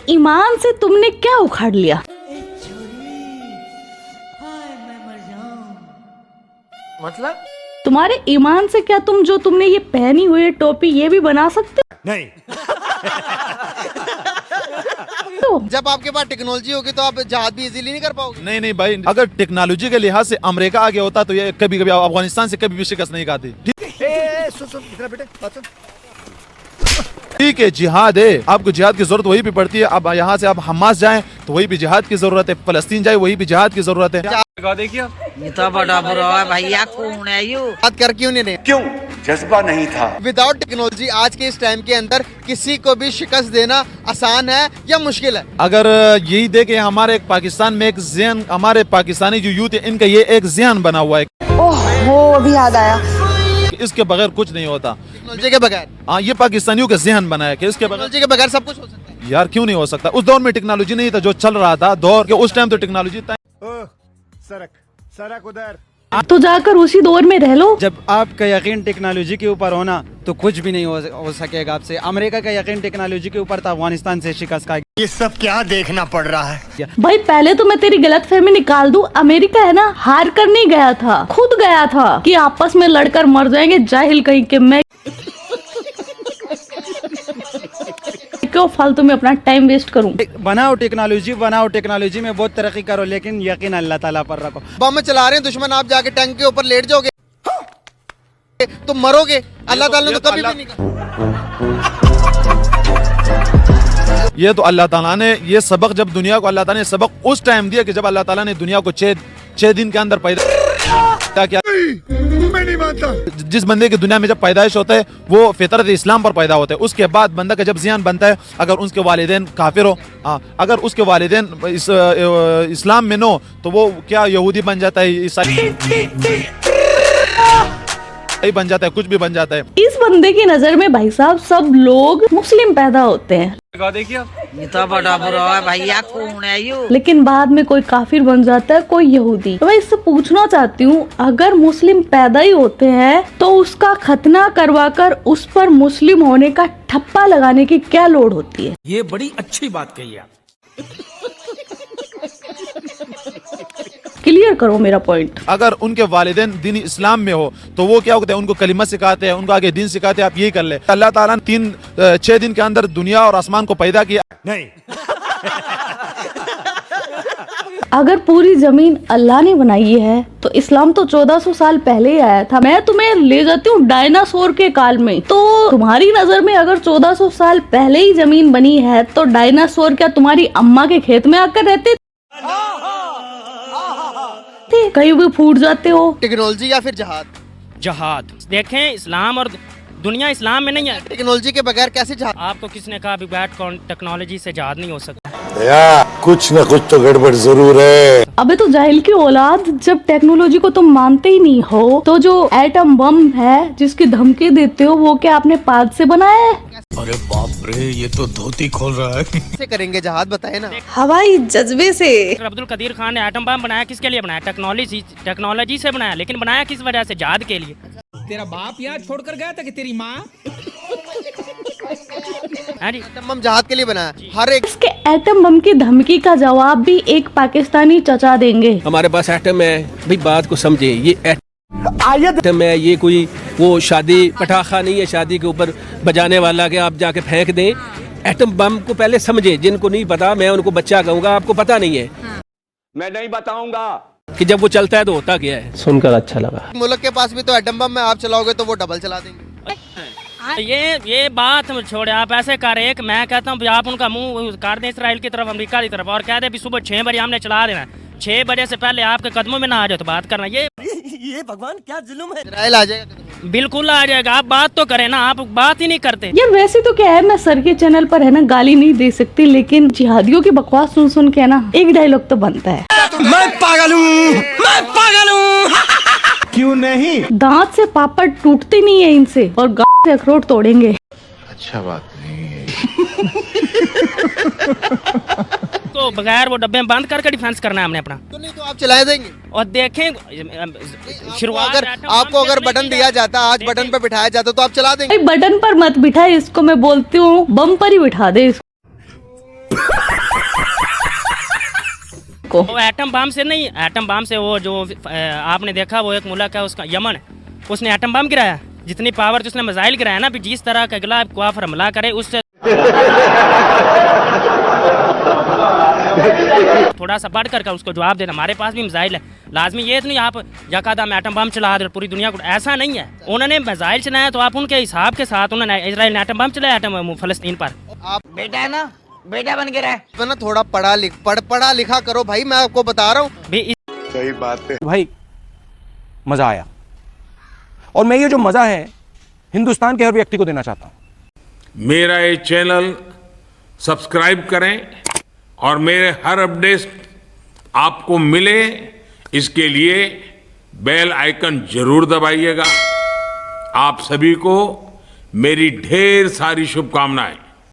ईमान से तुमने क्या उखाड़ लिया? मतलब तुम्हारे ईमान से क्या तुमने ये पहनी हुई है टोपी ये भी बना सकते हो? नहीं। जब आपके पास टेक्नोलॉजी होगी तो आप जहाज भी इजीली नहीं कर पाओगे। नहीं नहीं भाई, अगर टेक्नोलॉजी के लिहाज से अमेरिका आगे होता तो ये कभी कभी अफगानिस्तान से कभी भी शिकस्त नहीं खाती। सुन बेटे बात सुन। ठीक है, जिहाद है, आपको जिहाद की जरूरत वही भी पड़ती है। अब यहाँ से आप हमास जाएं तो वही भी जिहाद की जरूरत है, फलस्तीन जाए वही भी जिहाद की जरूरत है। देखिए ये तो बड़ा बुरा है भैया, कौन है यू? बात कर क्यों नहीं रहे? क्यों? जज्बा नहीं था। विदाउट टेक्नोलॉजी आज के इस टाइम के अंदर किसी को भी शिकस्त देना आसान है या मुश्किल है? अगर यही देखे हमारे एक पाकिस्तान में एक ज़हन, हमारे पाकिस्तानी जो यूथ है इनका ये एक ज़हन बना हुआ है, ओह अभी याद आया, इसके बगैर कुछ नहीं होता। टेक्नोलॉजी के बगैर? हाँ, ये पाकिस्तानियों का ज़हन बना है कि इसके बगैर, टेक्नोलॉजी के बगैर सब कुछ हो सकता है। यार क्यों नहीं हो सकता? उस दौर में टेक्नोलॉजी नहीं था जो चल रहा था दौर के, उस टाइम तो टेक्नोलॉजी था। सरक उधर। तो जाकर उसी दौर में रह लो। जब आपका यकीन टेक्नोलॉजी के ऊपर होना तो कुछ भी नहीं हो सकेगा आपसे। अमेरिका का यकीन टेक्नोलॉजी के ऊपर था, अफगानिस्तान से शिकस्त खाएगी। ये सब क्या देखना पड़ रहा है? भाई पहले तो मैं तेरी गलतफहमी निकाल दूं, अमेरिका है ना हार कर नहीं गया था, खुद गया था कि आपस में लड़कर मर जाएंगे जाहिल कहीं के। मैं क्यों फालतू में अपना टाइम वेस्ट करूं? बनाओ टेक्नोलॉजी में बहुत तरक्की करो, लेकिन यकीन अल्लाह ताला पर रखो। बम चला रहे हैं दुश्मन, आप जाके टैंक के ऊपर लेट जाओगे तो मरोगे। अल्लाह ताला ने तो कभी भी नहीं कहा। ये तो अल्लाह ताला ने ये सबक, जब दुनिया को अल्लाह ताला ने सबक उस टाइम दिया कि जब अल्लाह ताला ने दुनिया को 6 दिन के अंदर पैदा किया। मैं नहीं मानता। जिस बंदे की दुनिया में जब पैदाइश होता है वो फितरत इस्लाम पर पैदा होता है। उसके बाद बंदा का जब ज़ियान बनता है, अगर उसके वालिदैन काफिर हो, अगर उसके वालिदैन इस्लाम में नो तो वो क्या यहूदी बन जाता है, ईसाई बन जाता है, कुछ भी बन जाता है। इस बंदे की नजर में भाई साहब सब लोग मुस्लिम पैदा होते हैं, देखिए ये तो बड़ा बुरा है भैया, कौन है यू? लेकिन बाद में कोई काफिर बन जाता है, कोई यहूदी। तो मैं इससे पूछना चाहती हूँ, अगर मुस्लिम पैदा ही होते हैं तो उसका खतना करवाकर उस पर मुस्लिम होने का ठप्पा लगाने की क्या लोड़ होती है? ये बड़ी अच्छी बात कही आप। क्लियर करो मेरा पॉइंट। अगर उनके वालिदैन दीन इस्लाम में हो तो वो क्या होता है, उनको कलिमा सिखाते हैं, उनको आगे दीन सिखाते हैं, आप यही कर ले। अल्लाह ताला ने 6 दिन के अंदर दुनिया और आसमान को पैदा किया। नहीं। अगर पूरी जमीन अल्लाह ने बनाई है तो इस्लाम तो 1400 साल पहले ही आया था। मैं तुम्हें ले जाती हूँ डायनासोर के काल में। तो तुम्हारी नजर में अगर 1400 साल पहले ही जमीन बनी है तो डायनासोर क्या तुम्हारी अम्मा के खेत में आकर रहते थे? कहीं भी फूट जाते हो। टेक्नोलॉजी या फिर जहाद? जहाद देखें, इस्लाम और दुनिया इस्लाम में नहीं है। टेक्नोलॉजी के बगैर कैसे जहाद? आपको किसने कहा बैट टेक्नोलॉजी से जहाद नहीं हो सकता? कुछ न कुछ तो गड़बड़ जरूर है। अबे तो जाहिल की औलाद, जब टेक्नोलॉजी को तुम मानते ही नहीं हो तो जो एटम बम है जिसकी धमकी देते हो वो क्या आपने पाद से बनाया है? अरे बाप रे, ये तो धोती खोल रहा है। कैसे करेंगे जहाद, बताए ना। हवाई जज्बे से। अब्दुल कदीर खान ने एटम बम बनाया, किसके लिए बनाया? टेक्नोलॉजी से बनाया, लेकिन बनाया किस वजह से? जहाद के लिए। तेरा बाप यहाँ छोड़कर गया था कि तेरी माँ? एटम बम जहाद के लिए बनाया। हर एक इसके एटम बम की धमकी का जवाब भी एक पाकिस्तानी चचा देंगे। हमारे पास एटम है भाई, बात को समझे। ये एटम है, ये कोई वो शादी पटाखा नहीं है शादी के ऊपर बजाने वाला कि आप जाके फेंक दें। एटम बम को पहले समझे। जिनको नहीं पता मैं उनको बच्चा कहूँगा, आपको पता नहीं है। मैं नहीं बताऊंगा कि जब वो चलता है तो होता क्या है। सुनकर अच्छा लगा। मुल्क के पास भी तो एटम बम में आप चलाओगे तो वो डबल चला देंगे। ये बात छोड़े, आप ऐसे कर एक, मैं कहता हूँ आप उनका मुंह कर दें इसराइल की तरफ, अमेरिका की तरफ, और कह दे सुबह 6 बजे हमने चला देना। 6 बजे से पहले आपके कदमों में ना आ जाए तो बात करना। ये भगवान क्या जुल्म है। इसराइल आ जाएगा, बिल्कुल आ जाएगा। आप बात तो करें ना, आप बात ही नहीं करते। यार वैसे तो क्या है, मैं सर के चैनल पर है ना गाली नहीं दे सकती, लेकिन जिहादियों की बकवास सुन सुन के ना एक डायलॉग तो बनता है। मैं पागल हूँ, मैं पागल हूँ। क्यों नहीं? दांत से पापड़ टूटते नहीं है इनसे, और गांव से अखरोट तोड़ेंगे। अच्छा बात नहीं है। तो बगैर वो डब्बे में बंद करके डिफेंस करना है हमने अपना। तो नहीं तो आप चला देंगे। और देखें शुरुआत, अगर आपको अगर बटन दिया जाता, आज बटन पर बिठाया जाता तो आप चला देंगे। बटन पर मत बिठाए इसको, मैं बोलती हूँ बम पर ही बिठा दे इसको। को। वो एटम बम से नहीं, एटम बम से वो जो आपने देखा वो एक मुल्क है उसका यमन, उसने एटम बम गिराया, जितनी पावर से उसने मिसाइल गिराया ना, जिस तरह का अगला काफिर हमला करे उससे थोड़ा सा बढ़ कर उसको जवाब देना। हमारे पास भी मिसाइल है, लाजमी ये तो नहीं आप यकादम एटम बम चला दे पूरी दुनिया को, ऐसा नहीं है। उन्होंने मिसाइल चलाया तो आप उनके हिसाब के साथ, उन्होंने इजराइल ने एटम बम चलाया एटम फलस्तीन पर। आप बेटा है ना, बेटा बन के रहे। ना थोड़ा पढ़ा लिखा करो भाई, मैं आपको बता रहा हूँ। सही बात है भाई मजा आया, और मैं ये जो मजा है हिंदुस्तान के हर व्यक्ति को देना चाहता हूँ। मेरा ये चैनल सब्सक्राइब करें और मेरे हर अपडेट आपको मिले, इसके लिए बेल आइकन जरूर दबाइएगा। आप सभी को मेरी ढेर सारी शुभकामनाएं।